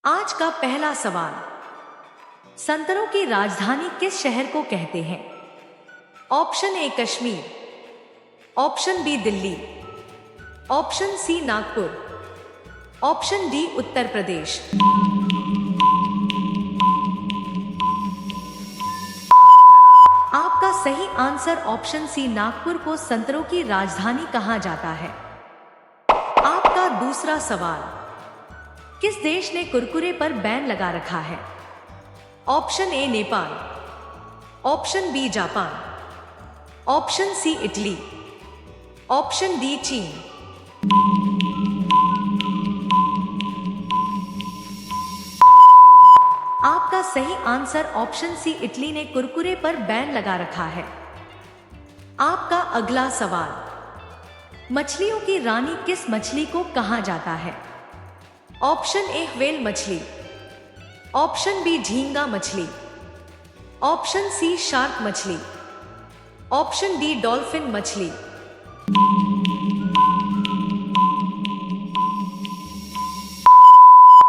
आज का पहला सवाल, संतरों की राजधानी किस शहर को कहते हैं? Option A Kashmir, option B Delhi, option C Nagpur, option D Uttar Pradesh. आपका सही आंसर ऑप्शन सी नागपुर को संतरों की राजधानी कहा जाता है। आपका दूसरा सवाल, किस देश ने कुरकुरे पर बैन लगा रखा है? Option A Nepal, option B Japan, option C Italy, option D चीन। आपका सही आंसर ऑप्शन सी इटली ने कुरकुरे पर बैन लगा रखा है। आपका अगला सवाल, मछलियों की रानी किस मछली को कहा जाता है? ऑप्शन ए व्हेल मछली, ऑप्शन बी झींगा मछली, ऑप्शन सी शार्क मछली, ऑप्शन डी डॉल्फिन मछली।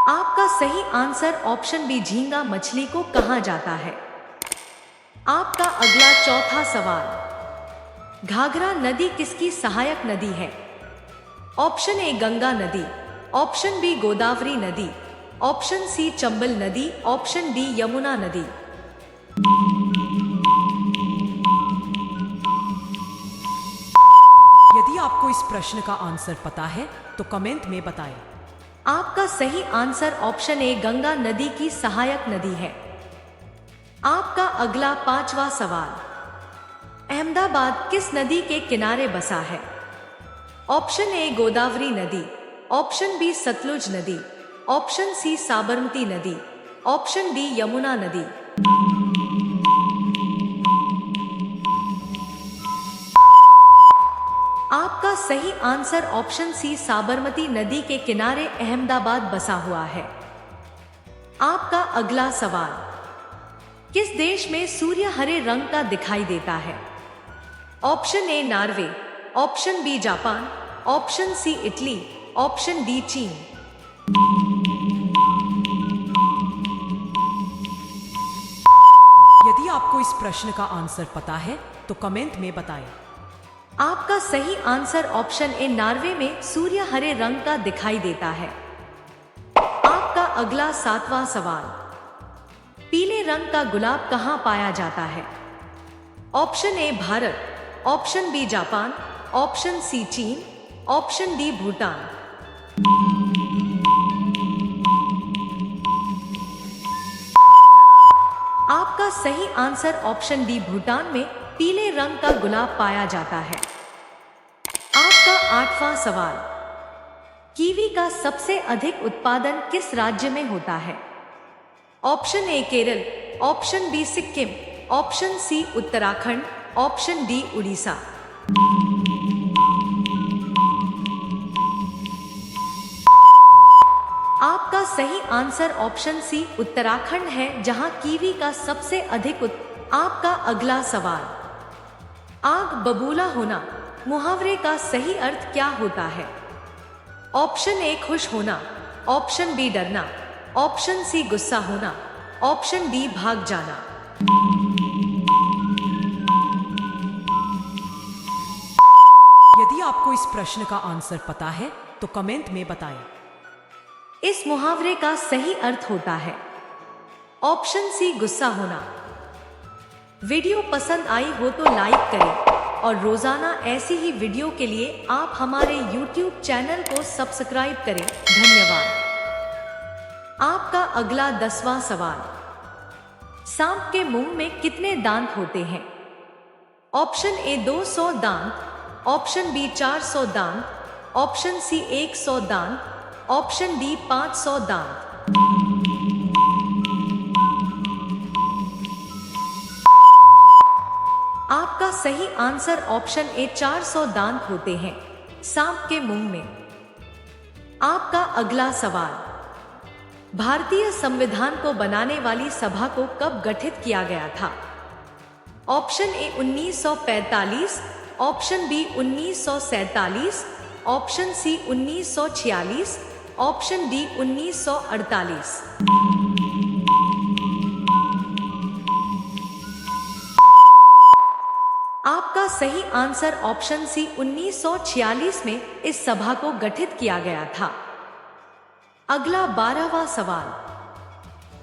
आपका सही आंसर ऑप्शन बी झींगा मछली को कहा जाता है। आपका अगला चौथा सवाल, घाघरा नदी किसकी सहायक नदी है? ऑप्शन ए गंगा नदी, ऑप्शन बी गोदावरी नदी, ऑप्शन सी चंबल नदी, ऑप्शन डी यमुना नदी। यदि आपको इस प्रश्न का आंसर पता है तो कमेंट में बताएं। आपका सही आंसर ऑप्शन ए गंगा नदी की सहायक नदी है। आपका अगला पांचवा सवाल, अहमदाबाद किस नदी के किनारे बसा है? ऑप्शन ए गोदावरी नदी, ऑप्शन बी सतलुज नदी, ऑप्शन सी साबरमती नदी, ऑप्शन डी यमुना नदी। आपका सही आंसर ऑप्शन सी साबरमती नदी के किनारे अहमदाबाद बसा हुआ है। आपका अगला सवाल, किस देश में सूर्य हरे रंग का दिखाई देता है? Option A Norway, option B Japan, option C Italy, option D चीन। यदि आपको इस प्रश्न का आंसर पता है तो कमेंट में बताएं। आपका सही आंसर ऑप्शन ए नॉर्वे में सूर्य हरे रंग का दिखाई देता है। आपका अगला सातवां सवाल, पीले रंग का गुलाब कहां पाया जाता है? Option A Bharat, option B Japan, option C चीन, ऑप्शन डी भूटान। आपका सही आंसर ऑप्शन डी भूटान में पीले रंग का गुलाब पाया जाता है। आपका आठवां सवाल, कीवी का सबसे अधिक उत्पादन किस राज्य में होता है? Option A Kerala, option B Sikkim, option C Uttarakhand, option D Orissa. आपका सही आंसर ऑप्शन सी उत्तराखंड है, जहां कीवी का सबसे अधिक आपका अगला सवाल, आग बबूला होना मुहावरे का सही अर्थ क्या होता है? ऑप्शन ए खुश होना, ऑप्शन बी डरना, ऑप्शन सी गुस्सा होना, ऑप्शन डी भाग जाना। यदि आपको इस प्रश्न का आंसर पता है तो कमेंट में बताएं। इस मुहावरे का सही अर्थ होता है ऑप्शन सी गुस्सा होना। वीडियो पसंद आई हो तो लाइक करें और रोजाना ऐसी ही वीडियो के लिए आप हमारे YouTube चैनल को सब्सक्राइब करें। धन्यवाद। आपका अगला 10वां सवाल, सांप के मुंह में कितने दांत होते हैं? ऑप्शन ए 200 दांत, ऑप्शन बी 400 दांत, ऑप्शन सी 100 दांत, ऑप्शन डी 500 दांत। आपका सही आंसर ऑप्शन ए 400 दांत होते हैं सांप के मुंह में। आपका अगला सवाल, भारतीय संविधान को बनाने वाली सभा को कब गठित किया गया था? Option A 1945, option B 1947, option C 1946, option D 1948। आपका सही आंसर ऑप्शन सी 1946 में इस सभा को गठित किया गया था। अगला 12वां सवाल,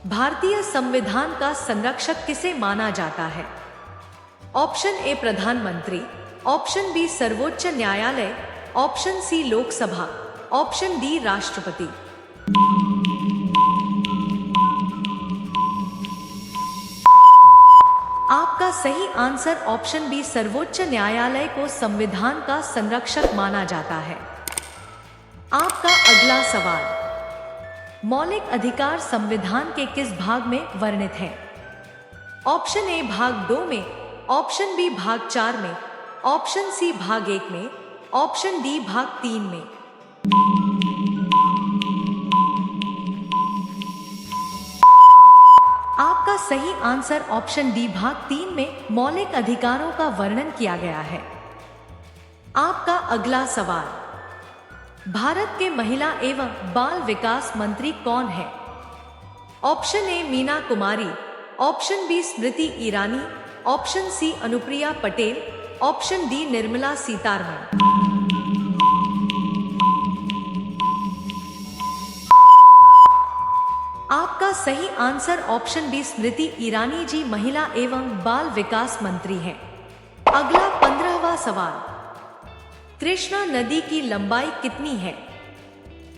भारतीय संविधान का संरक्षक किसे माना जाता है? ऑप्शन ए प्रधानमंत्री, ऑप्शन बी सर्वोच्च न्यायालय, option C Lok Sabha, option D राष्ट्रपति। आपका सही आंसर ऑप्शन बी सर्वोच्च न्यायालय को संविधान का संरक्षक माना जाता है। आपका अगला सवाल, मौलिक अधिकार संविधान के किस भाग में वर्णित है? ऑप्शन ए भाग 2 में, ऑप्शन बी भाग 4 में, ऑप्शन सी भाग 1 में, ऑप्शन डी भाग 3 में। आपका सही आंसर ऑप्शन डी भाग 3 में मौलिक अधिकारों का वर्णन किया गया है। आपका अगला सवाल, भारत के महिला एवं बाल विकास मंत्री कौन है? Option A Meena Kumari, option B Smriti Irani, option C Anupriya Patel, option D Nirmala Sitharaman. आपका सही answer option B Smriti Irani ji महिला एवं बाल विकास मंत्री हैं। अगला 15वां सवाल, कृष्णा नदी की लंबाई कितनी है?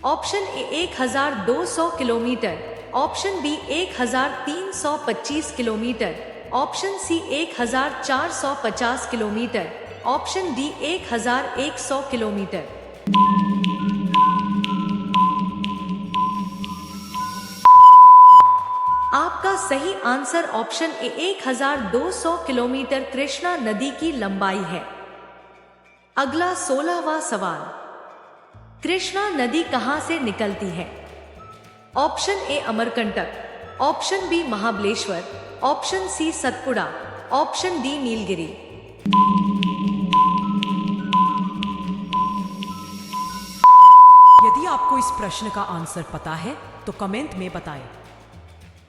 Option A 1200 kilometre, option B 1325 kilometre, option C 1450 kilometre, option D 1100 kilometre. आपका सही answer option A 1200 kilometre Krishna नदी की लंबाई है। अगला 16वां सवाल, कृष्णा नदी कहां से निकलती है? Option A Amarkantak, option B Mahabaleshwar, option C Satpura, option D Nilgiri. यदि आपको इस प्रश्न का आंसर पता है तो कमेंट में बताएं।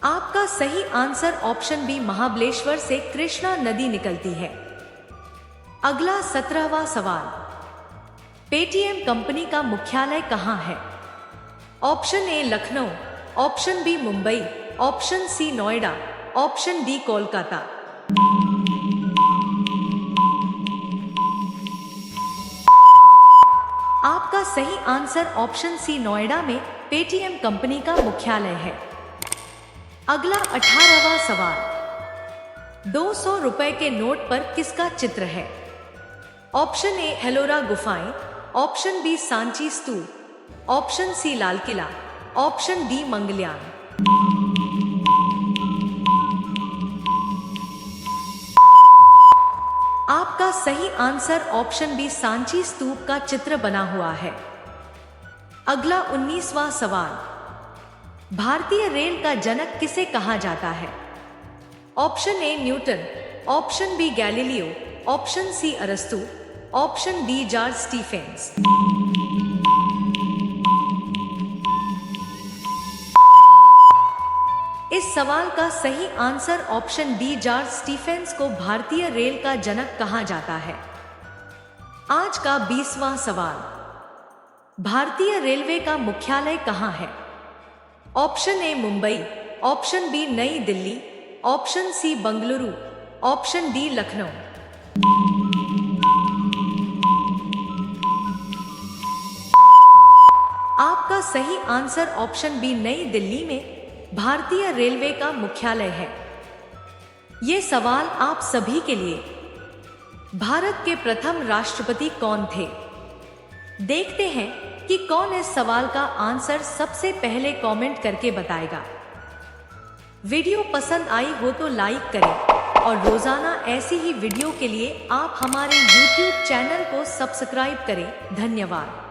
आपका सही आंसर ऑप्शन बी महाबलेश्वर से कृष्णा नदी निकलती है। अगला 17वां सवाल, पेटीएम कंपनी का मुख्यालय कहां है? Option A Lucknow, option B Mumbai, option C Noida, option D Kolkata. आपका सही आंसर ऑप्शन सी नोएडा में पेटीएम कंपनी का मुख्यालय है। अगला 18वां सवाल, 200 रुपए के नोट पर किसका चित्र है? ऑप्शन ए एलोरा गुफाएं, ऑप्शन बी सांची स्तूप, option C Lal Qila, option D Mangalyaan. आपका सही आंसर ऑप्शन बी सांची स्तूप का चित्र बना हुआ है। अगला 19वां सवाल, भारतीय रेल का जनक किसे कहा जाता है? Option A Newton, option B Galileo, option C अरस्तु, ऑप्शन डी जॉर्ज स्टीफेंस। इस सवाल का सही answer option D George Stephens को भारतीय रेल का जनक कहा जाता है। आज का 20वां सवाल, भारतीय रेलवे का मुख्यालय कहां है? Option A Mumbai, option B Nai Delhi, option C Bengaluru, option D Lucknow. आपका सही answer option B Nai Delhi में भारतीय रेलवे का मुख्यालय है। ये सवाल आप सभी के लिए, भारत के प्रथम राष्ट्रपति कौन थे? देखते हैं कि कौन इस सवाल का आंसर सबसे पहले कमेंट करके बताएगा। वीडियो पसंद आई हो तो लाइक करें और रोजाना ऐसी ही वीडियो के लिए आप हमारे YouTube चैनल को सब्सक्राइब करें। धन्यवाद।